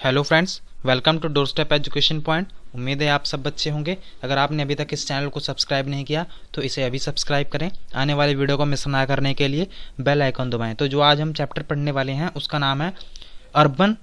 Hello friends, welcome to door step education point. उम्मीद है आप सब बच्चे होंगे। अगर आपने अभी तक इस चैनल को सब्सक्राइब नहीं किया तो इसे अभी सब्सक्राइब करें। आने वाले वीडियो को मिस ना करने के लिए बेल आइकन दबाएं। तो जो आज हम चैप्टर पढ़ने वाले हैं उसका नाम है अर्बन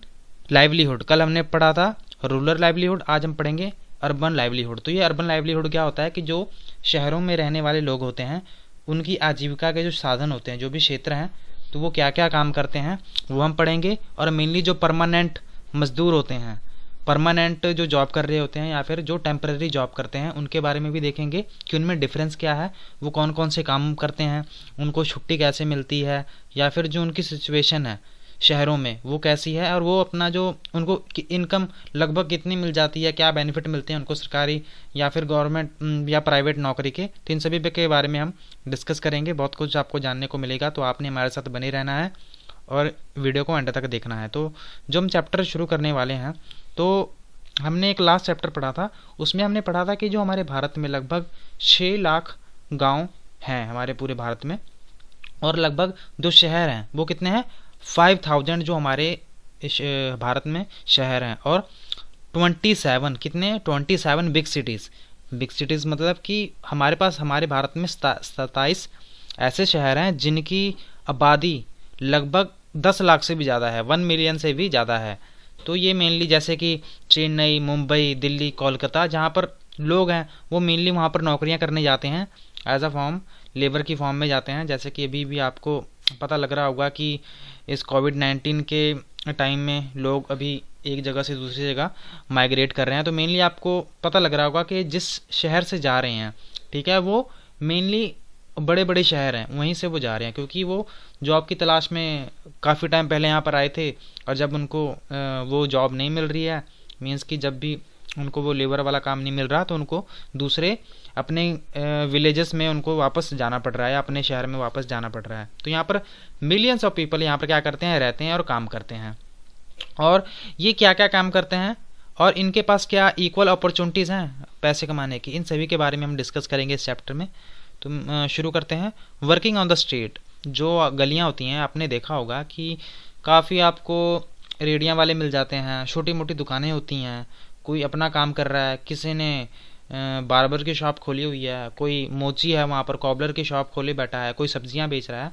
लाइवलीहुड। कल हमने पढ़ा था रूरल लाइवलीहुड, आज हम पढ़ेंगे अर्बन लाइवलीहुड। तो ये अर्बन लाइवलीहुड क्या होता है कि जो शहरों में रहने वाले लोग होते हैं उनकी आजीविका के जो साधन होते हैं, जो भी क्षेत्र हैं, तो वो क्या क्या काम करते हैं वो हम पढ़ेंगे। और मेनली जो परमानेंट मजदूर होते हैं, परमानेंट जो जॉब कर रहे होते हैं या फिर जो टेम्पररी जॉब करते हैं, उनके बारे में भी देखेंगे कि उनमें डिफरेंस क्या है, वो कौन कौन से काम करते हैं, उनको छुट्टी कैसे मिलती है, या फिर जो उनकी सिचुएशन है शहरों में वो कैसी है, और वो अपना जो उनको इनकम लगभग कितनी मिल जाती है, क्या बेनिफिट मिलते हैं उनको सरकारी या फिर गवर्नमेंट या प्राइवेट नौकरी के। तो इन सभी के बारे में हम डिस्कस करेंगे। बहुत कुछ आपको जानने को मिलेगा, तो आपने हमारे साथ बने रहना है और वीडियो को एंड तक देखना है। तो जो हम चैप्टर शुरू करने वाले हैं, तो हमने एक लास्ट चैप्टर पढ़ा था, उसमें हमने पढ़ा था कि जो हमारे भारत में लगभग 6 लाख गांव हैं हमारे पूरे भारत में, और लगभग जो शहर हैं वो कितने हैं 5000 जो हमारे भारत में शहर हैं, और 27 बिग सिटीज़। बिग सिटीज़ मतलब कि हमारे पास हमारे भारत में 27 ऐसे शहर हैं जिनकी आबादी लगभग 10 लाख से भी ज़्यादा है, 1 मिलियन से भी ज़्यादा है। तो ये मेनली जैसे कि चेन्नई, मुंबई, दिल्ली, कोलकाता, जहाँ पर लोग हैं वो मेनली वहाँ पर नौकरियाँ करने जाते हैं, एज अ फॉर्म लेबर की फॉर्म में जाते हैं। जैसे कि अभी भी आपको पता लग रहा होगा कि इस कोविड-19 के टाइम में लोग अभी एक जगह से दूसरी जगह माइग्रेट कर रहे हैं। तो मेनली आपको पता लग रहा होगा कि जिस शहर से जा रहे हैं, ठीक है, वो मेनली बड़े बड़े शहर हैं, वहीं से वो जा रहे हैं, क्योंकि वो जॉब की तलाश में काफ़ी टाइम पहले यहाँ पर आए थे, और जब उनको वो जॉब नहीं मिल रही है, मीन्स कि जब भी उनको वो लेबर वाला काम नहीं मिल रहा, तो उनको दूसरे अपने विलेजेस में उनको वापस जाना पड़ रहा है, अपने शहर में वापस जाना पड़ रहा है। तो यहाँ पर मिलियंस ऑफ पीपल यहाँ पर क्या करते हैं, रहते हैं और काम करते हैं। और ये क्या क्या काम करते हैं और इनके पास क्या इक्वल अपॉर्चुनिटीज़ हैं पैसे कमाने की, इन सभी के बारे में हम डिस्कस करेंगे इस चैप्टर में। तो शुरू करते हैं। वर्किंग ऑन द स्ट्रीट, जो गलियां होती हैं, आपने देखा होगा कि काफ़ी आपको रेडियां वाले मिल जाते हैं, छोटी मोटी दुकानें होती हैं, कोई अपना काम कर रहा है, किसी ने बार्बर की शॉप खोली हुई है, कोई मोची है वहाँ पर कॉबलर की शॉप खोले बैठा है, कोई सब्जियां बेच रहा है,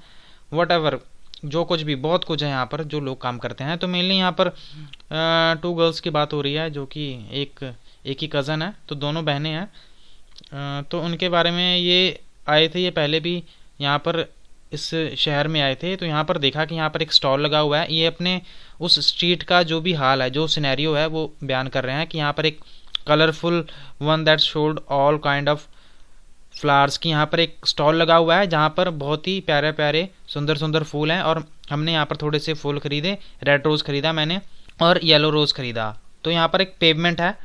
वट जो कुछ भी, बहुत कुछ है यहाँ पर जो लोग काम करते हैं। तो मेनली यहाँ पर 2 गर्ल्स की बात हो रही है, जो कि एक ही कज़न है, तो दोनों बहनें हैं। तो उनके बारे में ये आए थे, ये पहले भी यहाँ पर इस शहर में आए थे। तो यहाँ पर देखा कि यहाँ पर एक स्टॉल लगा हुआ है, ये अपने उस स्ट्रीट का जो भी हाल है, जो सिनेरियो है, वो बयान कर रहे हैं कि यहाँ पर एक colourful one that showed all kind of flowers की यहाँ पर एक स्टॉल लगा हुआ है, जहाँ पर बहुत ही प्यारे प्यारे सुंदर सुंदर फूल हैं। और हमने यहाँ पर थोड़े से फूल खरीदे, रेड रोज़ खरीदा मैंने और येलो रोज़ खरीदा। तो यहाँ पर एक पेवमेंट है,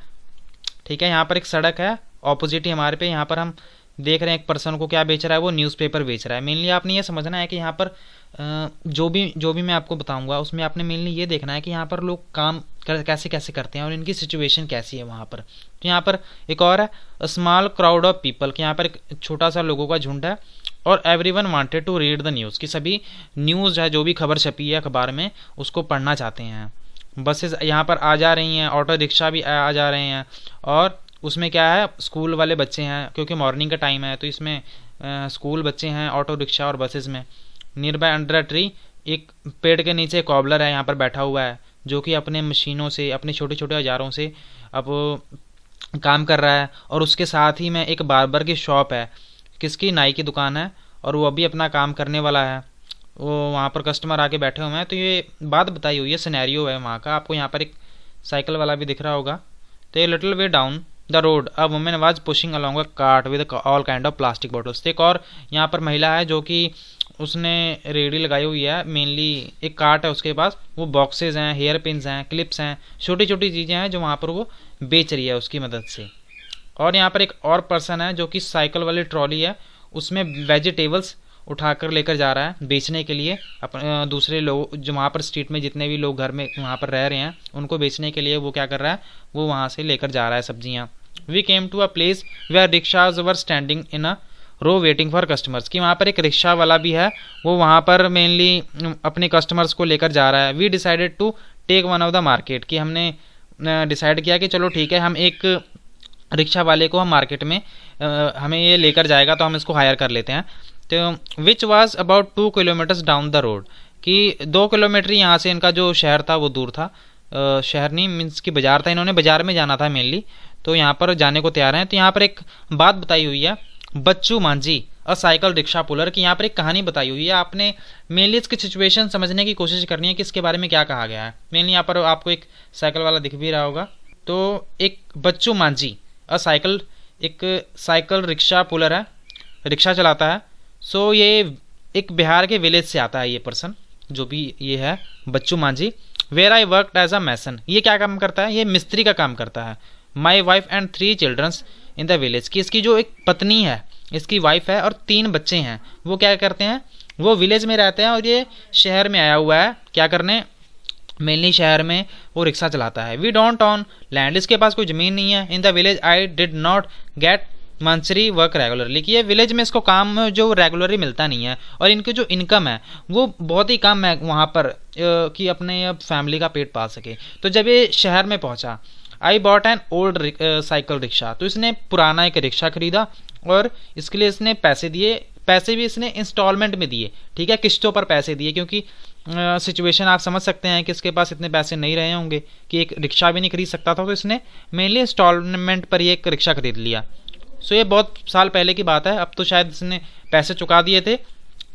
ठीक है, यहाँ पर एक सड़क है ऑपोजिट ही हमारे पे। यहाँ पर हम देख रहे हैं एक पर्सन को क्या बेच रहा है, वो न्यूज़पेपर बेच रहा है। मेनली आपने ये समझना है कि यहाँ पर जो भी मैं आपको बताऊंगा उसमें आपने मेनली ये देखना है कि यहाँ पर लोग काम कैसे कैसे करते हैं और इनकी सिचुएशन कैसी है वहाँ पर। तो यहाँ पर एक और है स्मॉल क्राउड ऑफ पीपल, कि यहाँ पर एक छोटा सा लोगों का झुंड है, और everyone wanted to read the news, कि सभी न्यूज़ है, जो भी खबर छपी है अखबार में, उसको पढ़ना चाहते हैं। बसेस यहाँ पर आ जा रही हैं, ऑटो रिक्शा भी आ जा रहे हैं, और उसमें क्या है, स्कूल वाले बच्चे हैं, क्योंकि मॉर्निंग का टाइम है, तो इसमें स्कूल बच्चे हैं ऑटो रिक्शा और बसेस में। Near by under a tree, एक पेड़ के नीचे कॉबलर है यहाँ पर बैठा हुआ है, जो कि अपने मशीनों से, अपने छोटे छोटे औजारों से अब काम कर रहा है। और उसके साथ ही में एक बार्बर की शॉप है, किसकी, नाई की दुकान है, और वो अभी अपना काम करने वाला है, वो वहाँ पर कस्टमर आके बैठे हुए हैं। तो ये बात बताई हुई है, सिनेरियो है वहाँ का। आपको यहाँ पर एक साइकिल वाला भी दिख रहा होगा। तो ये little way down the road a women was pushing along a cart with all kind of plastic bottles. एक और यहाँ पर महिला है जो कि उसने रेडी लगाई हुई है, मेनली एक कार्ट है उसके पास, वो बॉक्सेस हैं, हेयर पिन्स हैं, क्लिप्स हैं, छोटी छोटी चीज़ें हैं जो वहाँ पर वो बेच रही है उसकी मदद से। और यहाँ पर एक और पर्सन है जो कि साइकिल वाली ट्रॉली है, उसमें वेजिटेबल्स उठाकर लेकर जा रहा है बेचने के लिए। दूसरे लोग जो वहाँ पर स्ट्रीट में जितने भी लोग घर में वहाँ पर रह रहे हैं उनको बेचने के लिए वो क्या कर रहा है, वो वहाँ से लेकर जा रहा है सब्जियाँ। We came to a place where rickshaws were standing in a row waiting for customers, कि वहाँ पर एक रिक्शा वाला भी है, वो वहाँ पर मेनली अपने कस्टमर्स को लेकर जा रहा है। We decided to take one of the market, कि हमने डिसाइड किया कि चलो ठीक है, हम एक रिक्शा वाले को हम मार्केट में हमें ये लेकर जाएगा तो हम इसको हायर कर लेते हैं। तो which was about 2 kilometres down the road, कि 2 किलोमीटर यहाँ से इनका जो शहर था वो दूर था। शहर नहीं मीन्स कि बाज़ार था, इन्होंने बाज़ार में जाना था मेनली, तो यहाँ पर जाने को तैयार हैं। तो यहाँ पर एक बात बताई हुई है, Bachchu Manjhi a cycle rickshaw puller, की यहाँ पर एक कहानी बताई हुई है। आपने मेनली इसकी सिचुएशन समझने की कोशिश करनी है कि इसके बारे में क्या कहा गया है। मेनली यहाँ पर आपको एक साइकिल वाला दिख भी रहा होगा। तो एक बच्चू मांझी अ साइकिल, एक साइकिल रिक्शा पुलर है, रिक्शा चलाता है। सो ये एक बिहार के विलेज से आता है ये पर्सन, जो भी ये है Bachchu Manjhi. Where I worked as a mason, ये क्या काम करता है, ये मिस्त्री का काम करता है। My wife and 3 children's in the village, की इसकी जो एक पत्नी है, इसकी वाइफ है और 3 बच्चे हैं, वो क्या करते हैं, वो विलेज में रहते हैं और ये शहर में आया हुआ है क्या करने, मेनली शहर में वो रिक्शा चलाता है। वी डोंट ऑन लैंड, इसके पास कोई ज़मीन नहीं है। In the village I did not gate monthly work regularly, कि ये विलेज में इसको काम जो रेगुलरली मिलता नहीं है, और इनकी जो इनकम है वो बहुत ही कम है वहाँ पर कि अपने फैमिली का पेट पाल सके। तो जब ये शहर में पहुँचा, I bought an old cycle rickshaw, तो इसने पुराना एक रिक्शा खरीदा और इसके लिए इसने पैसे दिए, पैसे भी इसने इंस्टॉलमेंट में दिए, ठीक है, किस्तों पर पैसे दिए, क्योंकि सिचुएशन आप समझ सकते हैं कि इसके पास इतने पैसे नहीं रहे होंगे कि एक रिक्शा भी नहीं खरीद सकता था, तो इसने मेनली इंस्टॉलमेंट पर ये एक रिक्शा खरीद लिया। सो ये बहुत साल पहले की बात है, अब तो शायद इसने पैसे चुका दिए थे।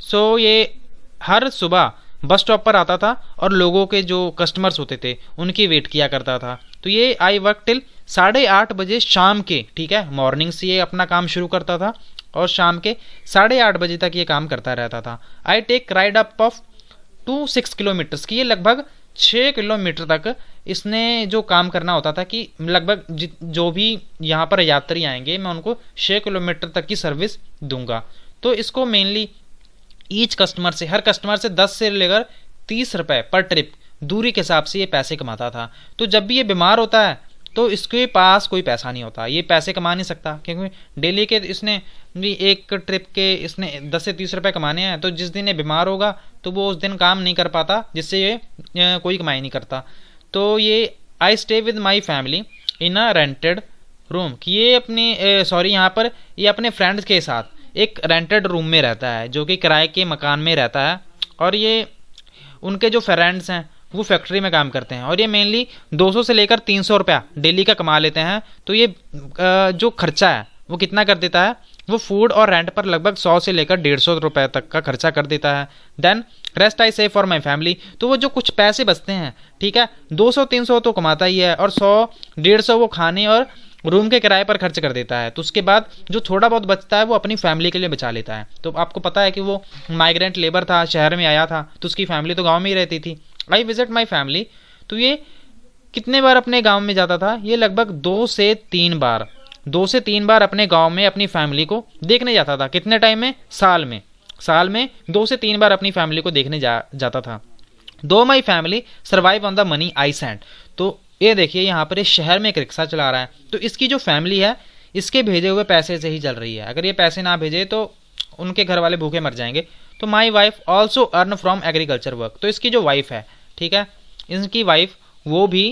सो ये हर सुबह बस स्टॉप पर आता था और लोगों के जो कस्टमर्स होते थे उनकी वेट किया करता था। तो ये आई वर्क टिल 8:30 बजे शाम के, ठीक है, मॉर्निंग से ये अपना काम शुरू करता था और शाम के 8:30 बजे तक ये काम करता रहता था। I take ride up of 6 kilometres, की ये लगभग 6 किलोमीटर तक इसने जो काम करना होता था, कि लगभग जो भी यहाँ पर यात्री आएंगे मैं उनको 6 किलोमीटर तक की सर्विस दूंगा। तो इसको मेनली ईच कस्टमर से, हर कस्टमर से 10 से लेकर 30 रुपये पर ट्रिप दूरी के हिसाब से ये पैसे कमाता था। तो जब भी ये बीमार होता है तो इसके पास कोई पैसा नहीं होता, ये पैसे कमा नहीं सकता, क्योंकि डेली के इसने भी एक ट्रिप के इसने 10 से 30 रुपये कमाने हैं। तो जिस दिन ये बीमार होगा तो वो उस दिन काम नहीं कर पाता, जिससे ये कोई कमाई नहीं करता। तो ये I stay with my family in a rented room, कि ये अपनी यहाँ पर ये अपने फ्रेंड्स के साथ एक रेंटेड रूम में रहता है, जो कि किराए के मकान में रहता है। और ये उनके जो फ्रेंड्स हैं वो फैक्ट्री में काम करते हैं और ये मेनली 200 से लेकर 300 रुपया डेली का कमा लेते हैं। तो ये जो खर्चा है वो कितना कर देता है, वो फूड और रेंट पर लगभग 100 से लेकर 150 रुपये तक का खर्चा कर देता है। Then rest I save for my family, तो वो जो कुछ पैसे बचते हैं, ठीक है, 200-300 तो कमाता ही है और 100-150 वो खाने और रूम के किराए पर खर्च कर देता है। तो उसके बाद जो थोड़ा बहुत बचता है वो अपनी फैमिली के लिए बचा लेता है। तो आपको पता है कि वो माइग्रेंट लेबर था, शहर में आया था, तो उसकी फैमिली तो गाँव में ही रहती थी। आई विजिट माई फैमिली, तो ये कितने बार अपने गांव में जाता था, ये लगभग 2 से 3 बार अपने गांव में अपनी फैमिली को देखने जाता था। कितने टाइम में, साल में 2 से 3 बार अपनी फैमिली को देखने जाता था। दो my family survive on the money I send, तो ये देखिए यहाँ पर इस शहर में एक रिक्शा चला रहा है, तो इसकी जो फैमिली है इसके भेजे हुए पैसे से ही चल रही है। अगर ये पैसे ना भेजे तो उनके घर वाले भूखे मर जाएंगे। तो my wife also earn from agriculture work, तो इसकी जो वाइफ है, ठीक है, इनकी वाइफ वो भी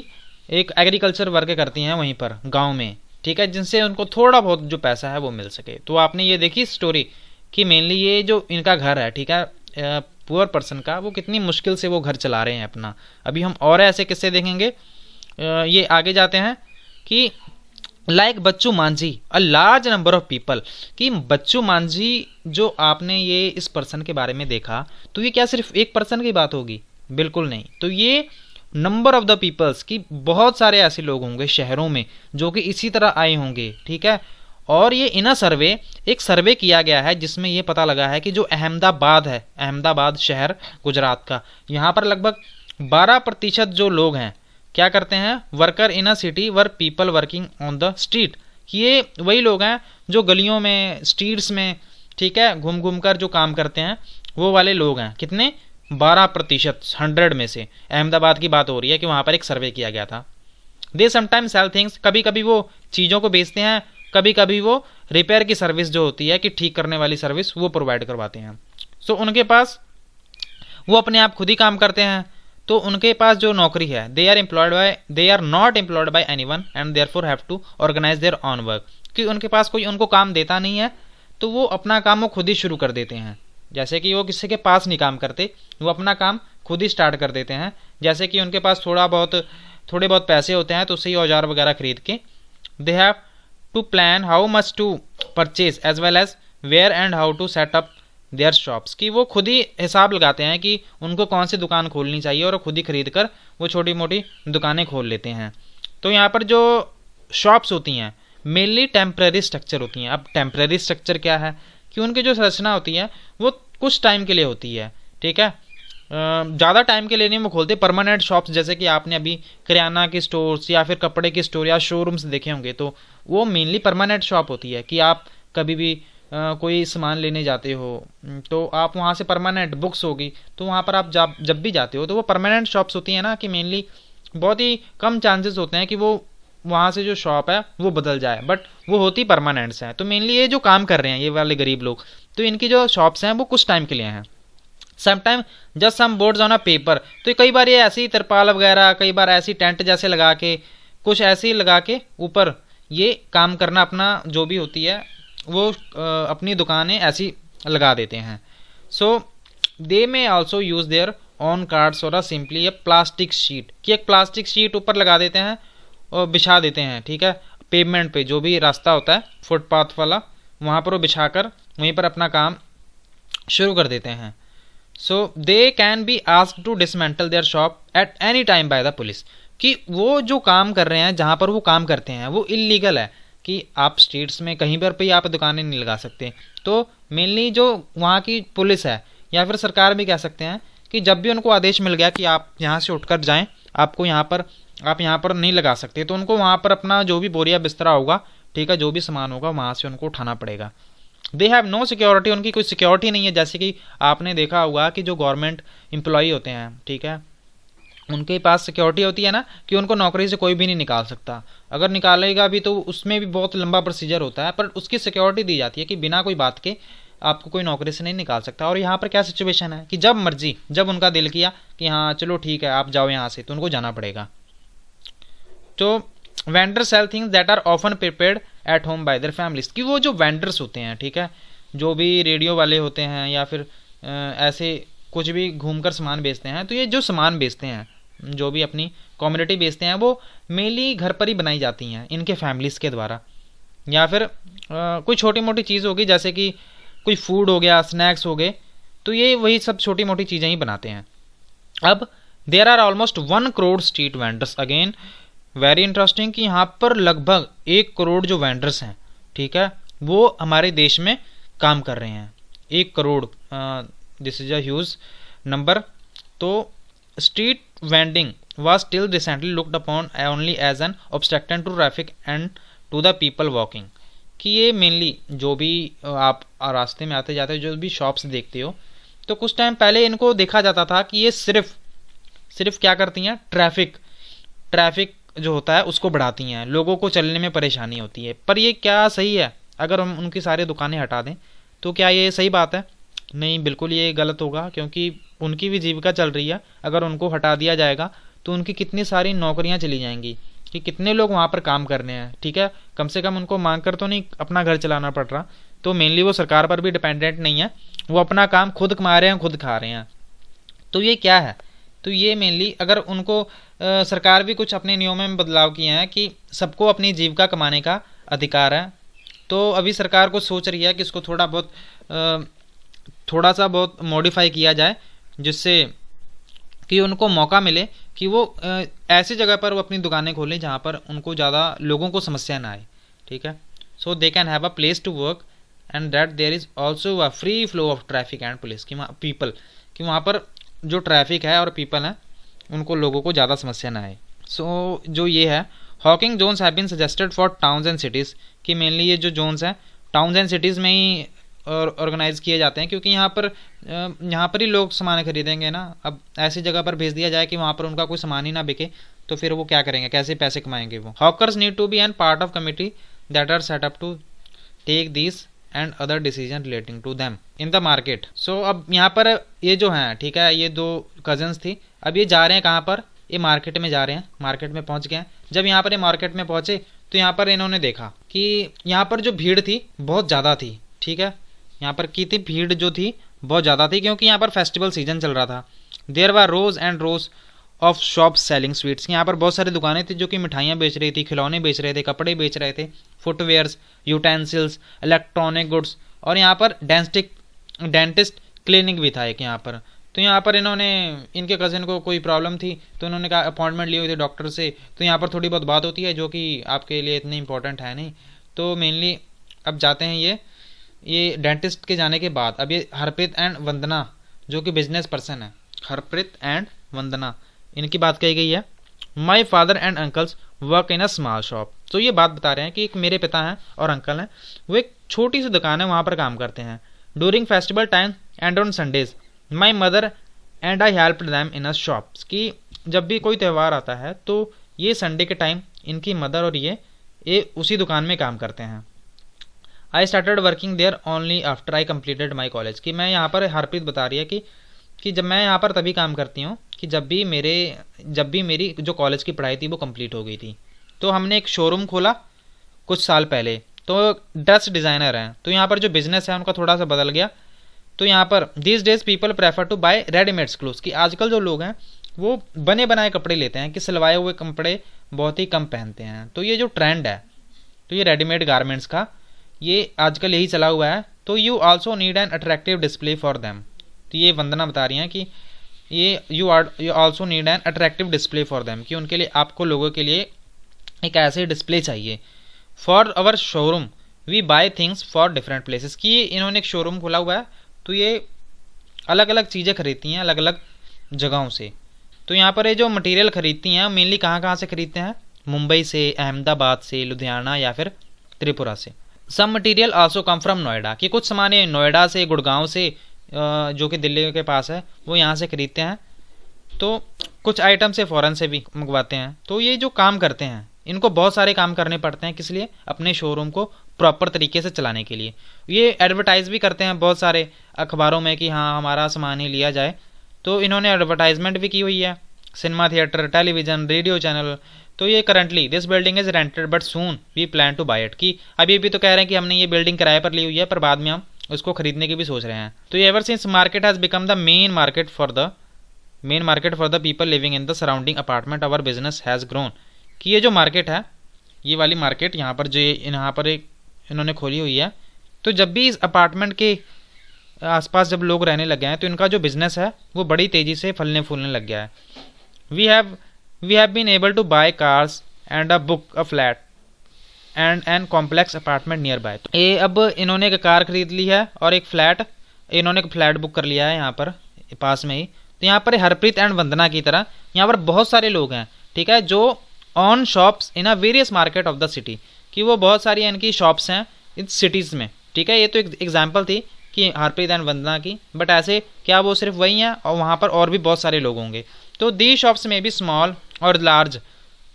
एक एग्रीकल्चर वर्क करती हैं वहीं पर गांव में, ठीक है, जिनसे उनको थोड़ा बहुत जो पैसा है वो मिल सके। तो आपने ये देखी स्टोरी कि मेनली ये जो इनका घर है, ठीक है, पुअर पर्सन का, वो कितनी मुश्किल से वो घर चला रहे हैं अपना। अभी हम और ऐसे किस्से देखेंगे। ये आगे जाते हैं कि like Bachchu Manjhi a large number of people, कि बच्चू मांझी जो आपने ये इस पर्सन के बारे में देखा, तो ये क्या सिर्फ एक पर्सन की बात होगी, बिल्कुल नहीं। तो ये नंबर ऑफ द पीपल्स, की बहुत सारे ऐसे लोग होंगे शहरों में जो कि इसी तरह आए होंगे, ठीक है। और ये इन सर्वे, एक सर्वे किया गया है जिसमें ये पता लगा है कि जो अहमदाबाद है, अहमदाबाद शहर गुजरात का, यहाँ पर लगभग 12% जो लोग हैं क्या करते हैं, worker in a city were people working on the street, कि ये वही लोग हैं जो गलियों में, स्ट्रीट्स में, ठीक है, घूम घूम कर जो काम करते हैं, वो वाले लोग हैं। कितने, 12%, 100 में से। अहमदाबाद की बात हो रही है कि वहाँ पर एक सर्वे किया गया था। दे समटाइम्स सेल थिंग्स, कभी कभी वो चीज़ों को बेचते हैं, कभी कभी वो रिपेयर की सर्विस जो होती है, कि ठीक करने वाली सर्विस, वो प्रोवाइड करवाते हैं। सो उनके पास वो अपने आप खुद ही काम करते हैं। तो उनके पास जो नौकरी है, they are not employed by anyone and therefore have to organise their own work, कि उनके पास कोई उनको काम देता नहीं है, तो वो अपना काम वो खुद ही शुरू कर देते हैं। जैसे कि वो किसी के पास नहीं काम करते, वो अपना काम खुद ही स्टार्ट कर देते हैं। जैसे कि उनके पास थोड़े बहुत पैसे होते हैं, तो उससे ही औजार वगैरह खरीद के they have to plan how much to purchase as well as where and how to set up their shops, कि वो खुद ही हिसाब लगाते हैं कि उनको कौन सी दुकान खोलनी चाहिए, और खुद ही खरीद कर वो छोटी मोटी दुकानें खोल लेते हैं। तो यहाँ पर जो शॉप्स होती हैं मेनली टेम्परेरी स्ट्रक्चर होती हैं। अब टेम्परेरी स्ट्रक्चर क्या है कि उनकी जो संरचना होती है वो कुछ टाइम के लिए होती है, ठीक है, ज़्यादा टाइम के लिए नहीं वो खोलते। परमानेंट शॉप्स जैसे कि आपने अभी किराना की स्टोर्स या फिर कपड़े की स्टोर या शोरूम्स देखे होंगे, तो वो मेनली परमानेंट शॉप होती है कि आप कभी भी कोई सामान लेने जाते हो तो आप वहाँ से परमानेंट बुक्स होगी, तो वहाँ पर आप जब भी जाते हो तो वो परमानेंट शॉप्स होती हैं ना, कि मेनली बहुत ही कम चांसेस होते हैं कि वो वहाँ से जो शॉप है वो बदल जाए, बट वो होती परमानेंट्स हैं। तो मेनली ये जो काम कर रहे हैं ये वाले गरीब लोग, तो इनकी जो शॉप्स हैं वो कुछ टाइम के लिए हैं। Sometime just some boards on a paper, तो कई बार ये ऐसी तिरपाल वगैरह, कई बार ऐसी टेंट जैसे लगा के, कुछ ऐसे ही लगा के ऊपर ये काम करना अपना जो भी होती है वो अपनी दुकानें ऐसी लगा देते हैं। So they may also use their own cards और सिंपली ए प्लास्टिक शीट, कि एक प्लास्टिक शीट ऊपर लगा देते हैं और बिछा देते हैं, ठीक है, पेवमेंट पे जो भी रास्ता होता है फुटपाथ वाला, वहाँ पर वो बिछा कर वहीं पर अपना काम शुरू कर देते हैं। So they can be asked to dismantle their shop at any time by the police, कि वो जो काम कर रहे हैं जहाँ पर वो काम करते हैं वो इलीगल है, कि आप स्ट्रीट्स में कहीं पर भी आप दुकानें नहीं लगा सकते। तो मेनली जो वहाँ की पुलिस है या फिर सरकार भी कह सकते हैं कि जब भी उनको आदेश मिल गया कि आप यहाँ से उठकर जाएं, आपको आप यहाँ पर नहीं लगा सकते, तो उनको वहाँ पर अपना जो भी बोरिया बिस्तरा होगा, ठीक है, जो भी सामान होगा वहाँ से उनको उठाना पड़ेगा। दे हैव नो सिक्योरिटी, उनकी कोई सिक्योरिटी नहीं है। जैसे कि आपने देखा होगा कि जो गवर्नमेंट एम्प्लॉई होते हैं, ठीक है, उनके पास सिक्योरिटी होती है ना, कि उनको नौकरी से कोई भी नहीं निकाल सकता, अगर निकालेगा भी तो उसमें भी बहुत लंबा प्रोसीजर होता है, पर उसकी सिक्योरिटी दी जाती है कि बिना कोई बात के आपको कोई नौकरी से नहीं निकाल सकता। और यहाँ पर क्या सिचुएशन है कि जब मर्जी, जब उनका दिल किया कि हाँ चलो ठीक है आप जाओ यहाँ से, तो उनको जाना पड़ेगा। तो vendor sell things that are often prepared at home by their families, कि वो जो वेंडर्स होते हैं, ठीक है, जो भी रेडियो वाले होते हैं या फिर ऐसे कुछ भी घूमकर सामान बेचते हैं, तो ये जो सामान बेचते हैं, जो भी अपनी कम्युनिटी बेचते हैं, वो मेनली घर पर ही बनाई जाती हैं इनके फैमिलीज़ के द्वारा, या फिर कोई छोटी मोटी चीज़ होगी जैसे कि कोई फूड हो गया, स्नैक्स हो गए, तो ये वही सब छोटी मोटी चीज़ें ही बनाते हैं। अब there are almost 1 crore street vendors, again very interesting, कि यहाँ पर लगभग 1 करोड़ जो वेंडर्स हैं, ठीक है, वो हमारे देश में काम कर रहे हैं। 1 crore, this is a huge number. तो street vending was still recently looked upon only as an obstruction to traffic and to the people walking, कि ये मेनली जो भी आप रास्ते में आते जाते हो, जो भी शॉप्स देखते हो, तो कुछ टाइम पहले इनको देखा जाता था कि ये सिर्फ क्या करती हैं, ट्रैफिक जो होता है उसको बढ़ाती हैं, लोगों को चलने में परेशानी होती है। पर ये क्या सही है? अगर हम उनकी सारी दुकानें हटा दें तो क्या ये सही बात है? नहीं, बिल्कुल ये गलत होगा, क्योंकि उनकी भी जीविका चल रही है। अगर उनको हटा दिया जाएगा तो उनकी कितनी सारी नौकरियां चली जाएंगी, कि कितने लोग वहाँ पर काम करने हैं, ठीक है, कम से कम उनको मांग कर तो नहीं अपना घर चलाना पड़ रहा। तो मेनली वो सरकार पर भी डिपेंडेंट नहीं है, वो अपना काम खुद कमा रहे हैं, खुद खा रहे हैं। तो ये क्या है? तो ये मेनली अगर उनको सरकार भी कुछ अपने नियमों में बदलाव किए हैं कि सबको अपनी जीविका कमाने का अधिकार है, तो अभी सरकार को सोच रही है कि इसको थोड़ा सा बहुत मॉडिफाई किया जाए, जिससे कि उनको मौका मिले कि वो ऐसी जगह पर वो अपनी दुकानें खोलें जहाँ पर उनको ज़्यादा लोगों को समस्या ना आए, ठीक है। So they can have a place to work and that there is also a free flow of traffic and police, कि वहाँ पर जो ट्रैफिक है और पीपल हैं उनको, लोगों को ज़्यादा समस्या ना आए। सो जो ये है, hawking zones have been suggested for towns and cities, कि मेनली ये जो जोन्स हैं टाउन्स एंड सिटीज़ में ही ऑर्गेनाइज किए जाते हैं, क्योंकि यहाँ पर ही लोग सामान खरीदेंगे ना। अब ऐसी जगह पर भेज दिया जाए कि वहाँ पर उनका कोई सामान ही ना बिके, तो फिर वो क्या करेंगे, कैसे पैसे कमाएंगे वो। Hawkers need to be an part of committee that are set up to take these and other decision relating to them in the market. So अब यहाँ पर ये जो हैं, ठीक है, ये दो कजन्स थी, अब ये जा रहे हैं कहाँ पर, ये मार्केट में जा रहे हैं, मार्केट में पहुँच गए हैं। जब यहाँ पर ये मार्केट में पहुँचे तो यहाँ पर इन्होंने देखा कि यहाँ पर जो भीड़ थी बहुत ज़्यादा थी, ठीक है, यहाँ पर की थी भीड़ जो थी बहुत ज़्यादा थी, क्योंकि यहाँ पर फेस्टिवल सीजन चल रहा था। There were rows and rows of shops selling sweets, यहाँ पर बहुत सारी दुकानें थी जो कि मिठाइयाँ बेच रही थी, खिलौने बेच रहे थे, कपड़े बेच रहे थे, फुटवेयर्स, यूटेंसिल्स, इलेक्ट्रॉनिक गुड्स, और यहाँ पर डेंटिस्ट क्लिनिक भी था एक यहाँ पर। तो यहाँ पर इन्होंने, इनके कज़न को कोई प्रॉब्लम थी तो इन्होंने कहा, अपॉइंटमेंट ली हुई थी डॉक्टर से। तो यहाँ पर थोड़ी बहुत बात होती है जो कि आपके लिए इतनी इंपॉर्टेंट है नहीं। तो मेनली अब जाते हैं ये डेंटिस्ट के जाने के बाद अब ये हरप्रीत एंड वंदना जो कि बिजनेस पर्सन है, हरप्रीत एंड वंदना, इनकी बात कही गई है। My father and uncles work in a small shop. तो ये बात बता रहे हैं कि एक मेरे पिता हैं और अंकल हैं, वो एक छोटी सी दुकान है वहाँ पर काम करते हैं। During festival time and on Sundays my mother and I help them in a shops, कि जब भी कोई त्यौहार आता है तो ये संडे के टाइम इनकी मदर और ये उसी दुकान में काम करते हैं। I started working there only after I completed my college, कि मैं यहाँ पर हरप्रीत बता रही है कि जब मैं यहाँ पर तभी काम करती हूँ कि जब भी मेरी जो कॉलेज की पढ़ाई थी वो कंप्लीट हो गई थी। तो हमने एक शोरूम खोला कुछ साल पहले, तो ड्रेस डिज़ाइनर हैं, तो यहाँ पर जो बिज़नेस है उनका थोड़ा सा बदल गया। तो यहाँ पर this days people prefer to buy readymades clothes, कि आजकल जो लोग हैं वो बने बनाए कपड़े लेते हैं, कि सिलवाए हुए कपड़े बहुत ही कम पहनते हैं। तो ये जो ट्रेंड है, तो ये रेडीमेड गारमेंट्स का ये आजकल यही चला हुआ है। तो you also need an attractive display for them, तो ये वंदना बता रही हैं कि ये you also need an attractive display for them, कि उनके लिए, आपको लोगों के लिए एक ऐसे डिस्प्ले चाहिए। For our showroom we buy things for different places, कि इन्होंने एक शोरूम खोला हुआ है तो ये अलग अलग चीज़ें खरीदती हैं अलग अलग जगहों से। तो यहाँ पर ये जो मटेरियल खरीदती हैं मेनली कहाँ से खरीदते हैं, मुंबई से, अहमदाबाद से, लुधियाना या फिर त्रिपुरा से। Some material also come from Noida, कि कुछ सामान नोएडा से, गुड़गांव से, जो कि दिल्ली के पास है, वो यहाँ से खरीदते हैं। तो कुछ आइटम से फ़ॉरेन से भी मंगवाते हैं। तो ये जो काम करते हैं इनको बहुत सारे काम करने पड़ते हैं, किस लिए, अपने शोरूम को प्रॉपर तरीके से चलाने के लिए। ये एडवर्टाइज़ भी करते हैं बहुत सारे अखबारों में कि हाँ हमारा सामान ही लिया जाए। तो इन्होंने एडवर्टाइजमेंट भी की हुई है, cinema theatre, television, radio channel. तो ये currently this building is rented but soon we plan to buy it, कि अभी भी तो कह रहे हैं कि हमने ये बिल्डिंग किराए पर ली हुई है पर बाद में हम उसको खरीदने की भी सोच रहे हैं। तो ever since market has become the main market for the people living in the surrounding apartment our business has grown, कि ये जो मार्केट है, ये वाली मार्केट यहाँ पर जो यहाँ पर एक इन्होंने खोली हुई है, तो जब भी इस अपार्टमेंट के आसपास जब लोग रहने लग गए हैं तो इनका जो बिज़नेस है वो बड़ी तेज़ी से फलने फूलने लग गया है। We have been able to buy cars and a book a flat and an complex apartment nearby. ये अब इन्होंने एक कार खरीद ली है और एक फ्लैट बुक कर लिया है यहाँ पर पास में ही। तो यहाँ पर हरप्रीत एंड वंदना की तरह यहाँ पर बहुत सारे लोग हैं, ठीक है, जो on shops in a various market of the city, कि वो बहुत सारी इनकी शॉप्स हैं इन सिटीज़ में, ठीक है। ये तो एक एग्जांपल थी कि हरप्रीत एंड वंदना की, बट ऐसे क्या वो सिर्फ वही हैं और वहाँ पर और भी बहुत सारे लोग होंगे। तो दी शॉप्स में भी स्मॉल और large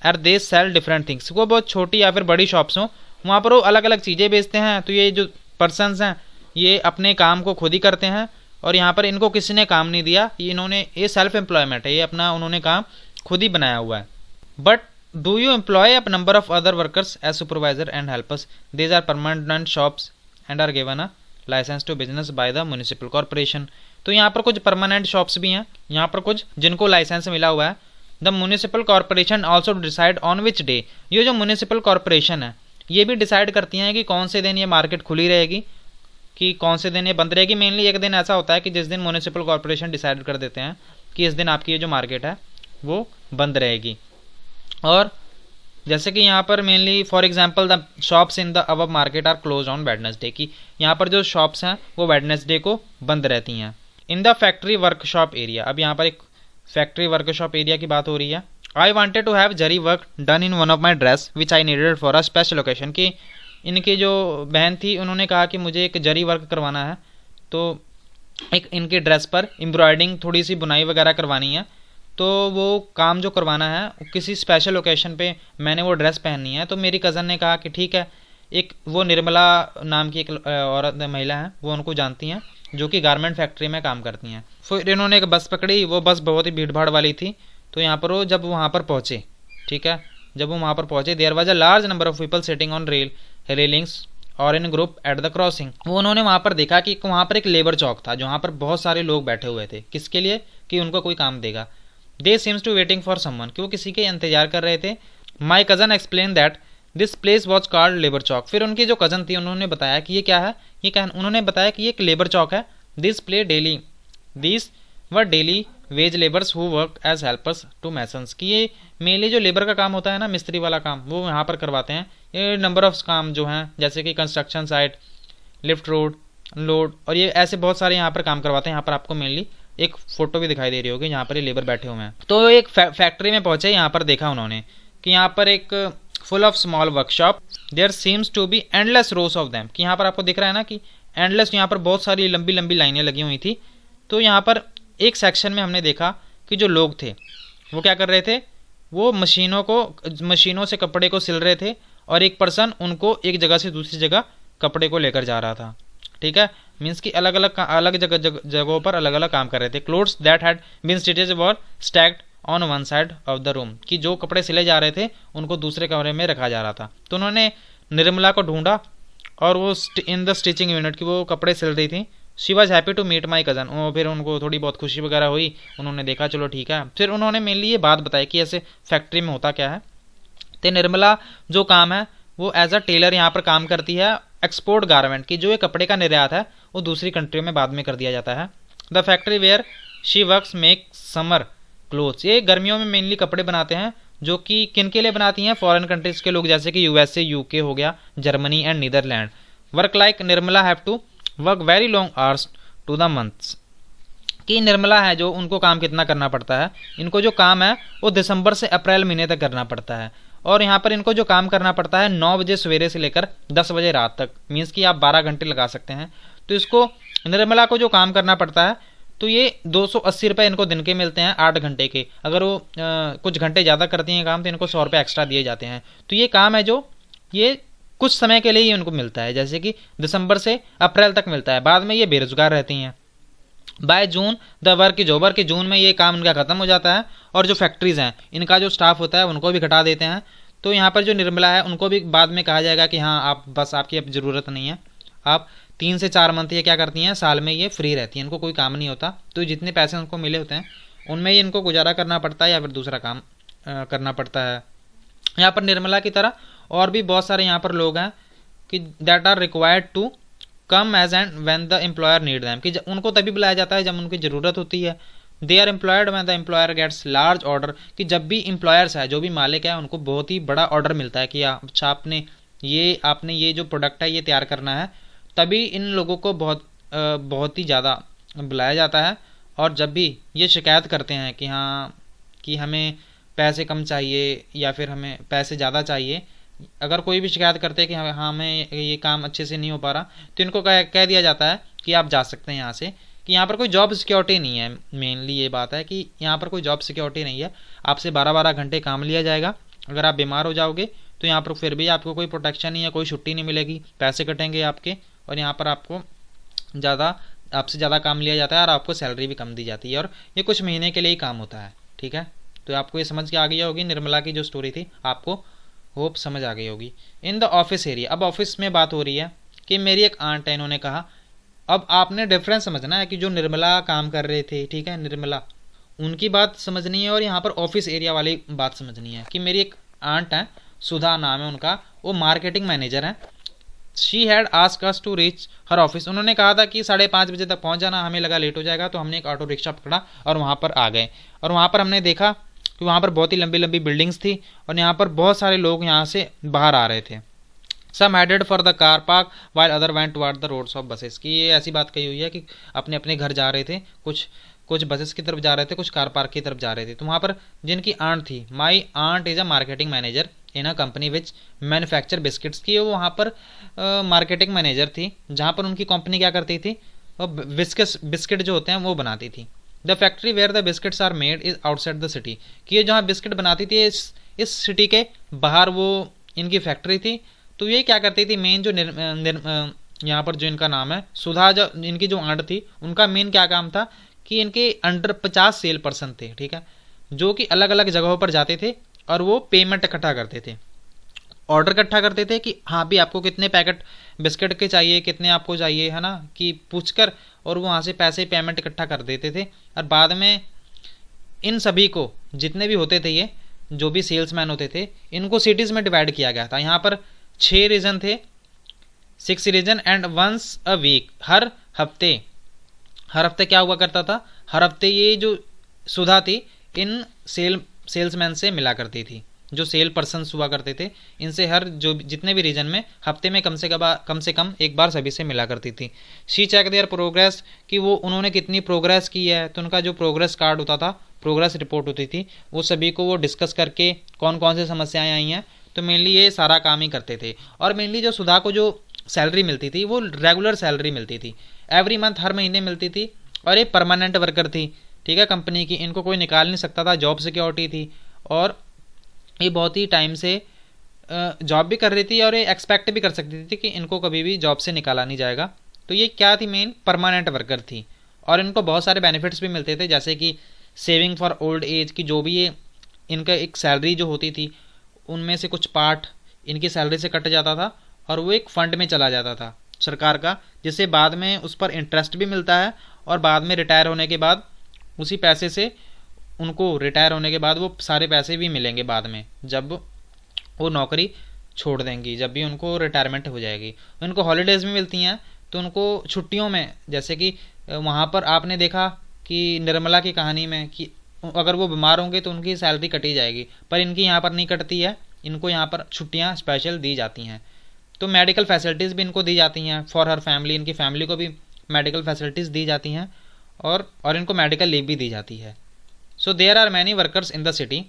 are they sell different things, वो बहुत छोटी या फिर बड़ी शॉप्स हों वहाँ पर वो अलग अलग चीज़ें बेचते हैं। तो ये जो पर्सनस हैं ये अपने काम को खुद ही करते हैं और यहाँ पर इनको किसी ने काम नहीं दिया, ये सेल्फ एम्प्लॉयमेंट है, ये अपना उन्होंने काम खुद ही बनाया हुआ है। But do you employ a number of other workers as supervisor and helpers? These are permanent shops and are given a license to business by the municipal corporation. तो यहाँ पर कुछ परमानेंट शॉप्स भी हैं, यहाँ पर कुछ जिनको लाइसेंस मिला हुआ है। The municipal corporation also decide on which day, ये जो म्यूनिसिपल कॉरपोरेशन है ये भी डिसाइड करती हैं कि कौन से दिन ये मार्केट खुली रहेगी, कि कौन से दिन ये बंद रहेगी। मेनली एक दिन ऐसा होता है कि जिस दिन म्यूनिसिपल कॉरपोरेशन डिसाइड कर देते हैं कि इस दिन आपकी ये जो मार्केट है वो बंद रहेगी। और जैसे कि यहाँ पर mainly for example the shops in the above market are close on Wednesday, की यहाँ पर जो शॉप्स हैं वो वेडनेसडे को बंद रहती हैं। In the factory workshop area, अब यहाँ पर एक फैक्ट्री वर्कशॉप एरिया की बात हो रही है। I wanted to have zari work done in one of my dress which I needed for a special occasion, की इनकी जो बहन थी उन्होंने कहा कि मुझे एक जरी वर्क करवाना है, तो एक इनकी ड्रेस पर एम्ब्रॉयडिंग थोड़ी सी बुनाई वगैरह करवानी है। तो वो काम जो करवाना है किसी स्पेशल ओकेशन पे मैंने वो ड्रेस पहननी है। तो मेरी कज़न ने कहा कि ठीक है, एक वो निर्मला नाम की एक औरत महिला है, वो उनको जानती हैं, जो कि गारमेंट फैक्ट्री में काम करती हैं। फिर इन्होंने एक बस पकड़ी, वो बस बहुत ही भीड़ भाड़ वाली थी। तो यहाँ पर वो जब वहाँ पर पहुँचे, ठीक है, जब वो वहाँ पर पहुँचे, there was a large number of people sitting on railings और in group at the crossing. वो उन्होंने वहाँ पर देखा कि वहाँ पर एक लेबर चौक था, जहाँ पर बहुत सारे लोग बैठे हुए थे। किसके लिए? कि उनको कोई काम देगा। They seems to waiting for someone, कि वो किसी के इंतजार कर रहे थे। My cousin explain that this place was called labour chowk. फिर उनकी जो कज़न थी उन्होंने बताया कि ये क्या है, उन्होंने बताया कि ये एक लेबर चौक है। This were daily wage labours who work as helpers to masons, कि ये मेनली जो लेबर का काम होता है ना, मिस्त्री वाला काम, वो यहाँ पर करवाते हैं। ये नंबर ऑफ काम जो हैं, जैसे कि construction site, lift road load, और ये ऐसे बहुत सारे यहाँ पर काम करवाते हैं। यहाँ पर आपको मेनली एक फोटो भी दिखाई दे रही होगी, यहाँ पर ये लेबर बैठे हुए हैं। तो एक फैक्ट्री में पहुंचे, यहाँ पर देखा उन्होंने कि यहाँ पर एक full of small workshop, there seems to be endless rows of them, कि यहाँ पर आपको दिख रहा है ना कि एंडलेस, यहाँ पर बहुत सारी लंबी लंबी लाइनें लगी हुई थी। तो यहाँ पर एक सेक्शन में हमने देखा कि जो लोग थे वो क्या कर रहे थे, वो मशीनों से कपड़े को सिल रहे थे, और एक पर्सन उनको एक जगह से दूसरी जगह कपड़े को लेकर जा रहा था। ठीक है, मीन्स कि अलग अलग जगहों पर अलग अलग काम कर रहे थे। Clothes that had been stitched were stacked on one side of the room, कि जो कपड़े सिले जा रहे थे उनको दूसरे कमरे में रखा जा रहा था। तो उन्होंने निर्मला को ढूंढा, और वो इन द स्टिचिंग यूनिट की वो कपड़े सिल रही थी। She was happy to meet my cousin, फिर उनको थोड़ी बहुत खुशी वगैरह हुई, उन्होंने देखा चलो ठीक है। फिर उन्होंने मेनली ये बात बताई कि ऐसे फैक्ट्री में होता क्या है। तो निर्मला जो काम है वो एज अ टेलर यहाँ पर काम करती है, एक्सपोर्ट गारमेंट की, जो ये कपड़े का निर्यात है वो दूसरी कंट्री में बाद में कर दिया जाता है। The factory where she works make summer clothes, ये गर्मियों में मेनली कपड़े बनाते हैं, जो कि किन के लिए बनाती हैं, फॉरेन कंट्रीज के लोग, जैसे कि यूएसए, यूके हो गया, Germany and Netherlands. Work like Nirmala have to work very long hours to the months, कि निर्मला है जो उनको काम कितना करना पड़ता है, इनको जो काम है वो दिसंबर से अप्रैल महीने तक करना पड़ता है। और यहाँ पर इनको जो काम करना पड़ता है 9 बजे सवेरे से लेकर 10 बजे रात तक, मीन्स कि आप 12 घंटे लगा सकते हैं। तो इसको निर्मला को जो काम करना पड़ता है, तो ये 280 रुपये इनको दिन के मिलते हैं 8 घंटे के। अगर वो कुछ घंटे ज़्यादा करती हैं काम, तो इनको 100 रुपये एक्स्ट्रा दिए जाते हैं। तो ये काम है जो ये कुछ समय के लिए ही उनको मिलता है, जैसे कि दिसंबर से अप्रैल तक मिलता है, बाद में ये बेरोजगार रहती हैं। By June the work is over, कि जून में ये काम इनका खत्म हो जाता है, और जो फैक्ट्रीज हैं इनका जो स्टाफ होता है उनको भी घटा देते हैं। तो यहाँ पर जो निर्मला है उनको भी बाद में कहा जाएगा कि हाँ आप बस, आपकी अब ज़रूरत नहीं है, आप 3 से 4 मंथ ये क्या करती हैं, साल में ये फ्री रहती हैं, इनको कोई काम नहीं होता। तो जितने पैसे उनको मिले होते हैं उनमें ही इनको गुजारा करना पड़ता है, या फिर दूसरा काम करना पड़ता है। यहाँ पर निर्मला की तरह और भी बहुत सारे यहाँ पर लोग हैं कि that are required to come as and when the employer need them, कि उनको तभी बुलाया जाता है जब उनकी ज़रूरत होती है। They are employed when the employer gets large order, कि जब भी एम्प्लॉयर्स है, जो भी मालिक है, उनको बहुत ही बड़ा ऑर्डर मिलता है कि अच्छा आपने ये जो प्रोडक्ट है ये तैयार करना है, तभी इन लोगों को बहुत ही ज़्यादा बुलाया जाता है। और जब भी ये शिकायत करते हैं कि हाँ कि हमें पैसे कम चाहिए या फिर हमें पैसे ज़्यादा चाहिए, अगर कोई भी शिकायत करते हैं कि हाँ हमें ये काम अच्छे से नहीं हो पा रहा, तो इनको कह दिया जाता है कि आप जा सकते हैं यहाँ से, कि यहाँ पर कोई जॉब सिक्योरिटी नहीं है। मेनली ये बात है कि यहाँ पर कोई जॉब सिक्योरिटी नहीं है, आपसे 12-12 घंटे काम लिया जाएगा। अगर आप बीमार हो जाओगे तो यहाँ पर फिर भी आपको कोई प्रोटेक्शन नहीं है, कोई छुट्टी नहीं मिलेगी, पैसे कटेंगे आपके, और यहाँ पर आपसे ज़्यादा काम लिया जाता है, और आपको सैलरी भी कम दी जाती है, और ये कुछ महीने के लिए ही काम होता है। ठीक है, तो आपको ये समझ के आ गई होगी निर्मला की जो स्टोरी थी, आपको होप समझ आ गई होगी। इन द ऑफिस एरिया, अब ऑफिस में बात हो रही है कि मेरी एक आंट है, इन्होंने कहा, अब आपने डिफरेंस समझना है कि जो निर्मला काम कर रहे थे, ठीक है, निर्मला, उनकी बात समझनी है, और यहाँ पर ऑफिस एरिया वाली बात समझनी है। कि मेरी एक आंट है, सुधा नाम है उनका, वो मार्केटिंग मैनेजर है। She had asked us to reach her office, उन्होंने कहा था कि 5:30 बजे तक पहुँच जाना, हमें लगा लेट हो जाएगा, तो हमने एक ऑटो रिक्शा पकड़ा और वहाँ पर आ गए। और वहाँ पर हमने देखा कि वहाँ पर बहुत ही लंबी लंबी बिल्डिंग्स थी, और यहाँ पर बहुत सारे लोग यहाँ से बाहर आ रहे थे। Some headed for the car park while other went toward the roads of buses, की ये ऐसी बात कही हुई है कि अपने अपने घर जा रहे थे, कुछ बसेस की तरफ जा रहे थे, कुछ कार पार्क की तरफ जा रहे थे। तो वहाँ पर जिनकी आंट थी, my aunt is a marketing manager in a company which manufacture biscuits, की वो वहाँ पर मार्केटिंग मैनेजर थी, जहाँ पर उनकी कंपनी क्या करती थी, वो बिस्किट जो होते हैं वो बनाती थी। The factory where the biscuits are made is outside the city, कि ये जहाँ बिस्किट बनाती थी इस सिटी के बाहर वो इनकी फैक्ट्री थी। तो ये क्या करती थी मेन जो यहाँ पर जो इनका नाम है सुधा, जो इनकी जो ऑनर थी, उनका मेन क्या काम था कि इनके अंडर 50 सेल पर्सन थे, ठीक है, जो कि अलग अलग जगहों पर जाते थे और वो पेमेंट इकट्ठा करते थे, ऑर्डर इकट्ठा करते थे कि हाँ भी आपको कितने पैकेट बिस्किट के चाहिए, कितने आपको चाहिए, है ना, कि पूछकर, और वो वहाँ से पैसे पेमेंट इकट्ठा कर देते थे। और बाद में इन सभी को, जितने भी होते थे ये जो भी सेल्समैन होते थे, इनको सिटीज़ में डिवाइड किया गया था। यहाँ पर 6 रीजन थे, 6 reason and once a week, हर हफ्ते क्या हुआ करता था, हर हफ्ते ये जो सुधा थी इन सेल्समैन से मिला करती थी, जो सेल पर्सन हुआ करते थे, इनसे हर जो जितने भी रीजन में हफ्ते में कम से कम एक बार सभी से मिला करती थी। शी चेक देयर प्रोग्रेस, कि वो उन्होंने कितनी प्रोग्रेस की है, तो उनका जो प्रोग्रेस कार्ड होता था, प्रोग्रेस रिपोर्ट होती थी, वो सभी को वो डिस्कस करके कौन कौन से समस्याएं आई हैं, तो मेनली ये सारा काम ही करते थे। और मेनली जो सुधा को जो सैलरी मिलती थी वो रेगुलर सैलरी मिलती थी, एवरी मंथ, हर महीने मिलती थी, और ये परमानेंट वर्कर थी, ठीक है, कंपनी की, इनको कोई निकाल नहीं सकता था, जॉब सिक्योरिटी थी, और ये बहुत ही टाइम से जॉब भी कर रही थी, और ये एक्सपेक्ट भी कर सकती थी कि इनको कभी भी जॉब से निकाला नहीं जाएगा। तो ये क्या थी, मेन परमानेंट वर्कर थी, और इनको बहुत सारे बेनिफिट्स भी मिलते थे, जैसे कि सेविंग फॉर ओल्ड एज, की जो भी ये इनका एक सैलरी जो होती थी उनमें से कुछ पार्ट इनकी सैलरी से कट जाता था और वो एक फंड में चला जाता था सरकार का, जिससे बाद में उस पर इंटरेस्ट भी मिलता है, और बाद में रिटायर होने के बाद उसी पैसे से उनको, रिटायर होने के बाद वो सारे पैसे भी मिलेंगे बाद में, जब वो नौकरी छोड़ देंगी, जब भी उनको रिटायरमेंट हो जाएगी। उनको हॉलीडेज़ भी मिलती हैं, तो उनको छुट्टियों में, जैसे कि वहाँ पर आपने देखा कि निर्मला की कहानी में कि अगर वो बीमार होंगे तो उनकी सैलरी कटी जाएगी, पर इनकी यहाँ पर नहीं कटती है, इनको यहाँ पर छुट्टियाँ स्पेशल दी जाती हैं। तो मेडिकल फैसिलिटीज़ भी इनको दी जाती हैं फॉर हर फैमिली, इनकी फैमिली को भी मेडिकल फैसिलिटीज़ दी जाती हैं, और इनको मेडिकल लीव भी दी जाती है। So there are many workers in the city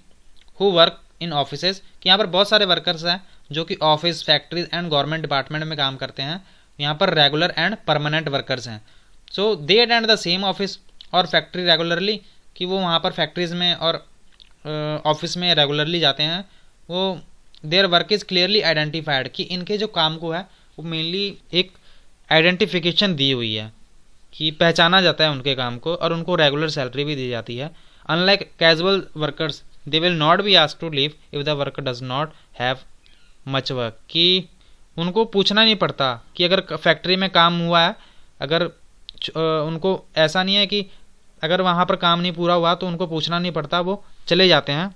who work in offices, कि यहाँ पर बहुत सारे वर्कर्स हैं जो कि office, factories and government department में काम करते हैं। यहाँ पर रेगुलर एंड परमानेंट वर्कर्स हैं। So they attend the same office और फैक्ट्री रेगुलरली, कि वो वहाँ पर फैक्ट्रीज में और ऑफिस में रेगुलरली जाते हैं। वो their work is clearly identified, कि इनके जो काम को है वो मेनली एक आइडेंटिफिकेशन दी हुई है, कि पहचाना जाता है उनके काम को, और उनको रेगुलर सैलरी भी दी जाती है। Unlike casual workers, they will not be asked to leave if the work does not have much work, कि उनको पूछना नहीं पड़ता कि अगर फैक्ट्री में काम हुआ है, अगर उनको ऐसा नहीं है कि अगर वहाँ पर काम नहीं पूरा हुआ तो उनको पूछना नहीं पड़ता, वो चले जाते हैं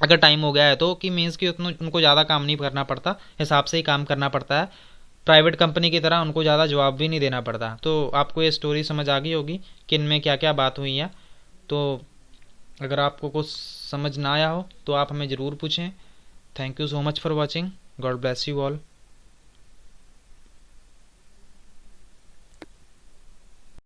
अगर टाइम हो गया है तो, कि मीन्स कि उनको ज़्यादा काम नहीं करना पड़ता, हिसाब से ही काम करना पड़ता है। प्राइवेट कंपनी की तरह उनको ज़्यादा जवाब भी नहीं देना पड़ता। तो आपको ये स्टोरी समझ आ गई होगी कि इनमें क्या क्या बात हुई है। तो अगर आपको कुछ समझ ना आया हो तो आप हमें ज़रूर पूछें। Thank you so much for watching. God bless you all.